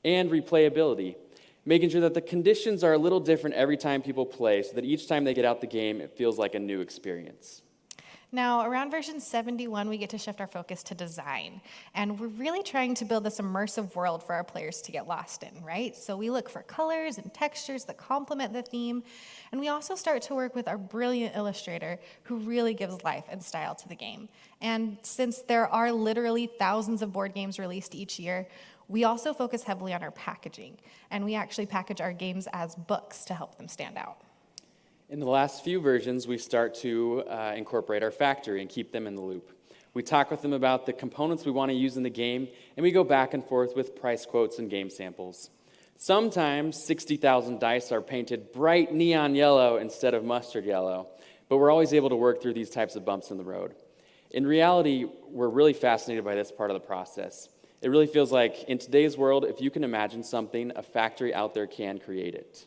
and replayability, making sure that the conditions are a little different every time people play so that each time they get out the game, it feels like a new experience. Now, around version 71, we get to shift our focus to design. And we're really trying to build this immersive world for our players to get lost in, right? So we look for colors and textures that complement the theme. And we also start to work with our brilliant illustrator who really gives life and style to the game. And since there are literally thousands of board games released each year, we also focus heavily on our packaging. And we actually package our games as books to help them stand out. In the last few versions, we start to incorporate our factory and keep them in the loop. We talk with them about the components we want to use in the game, and we go back and forth with price quotes and game samples. Sometimes 60,000 dice are painted bright neon yellow instead of mustard yellow, but we're always able to work through these types of bumps in the road. In reality, we're really fascinated by this part of the process. It really feels like, in today's world, if you can imagine something, a factory out there can create it.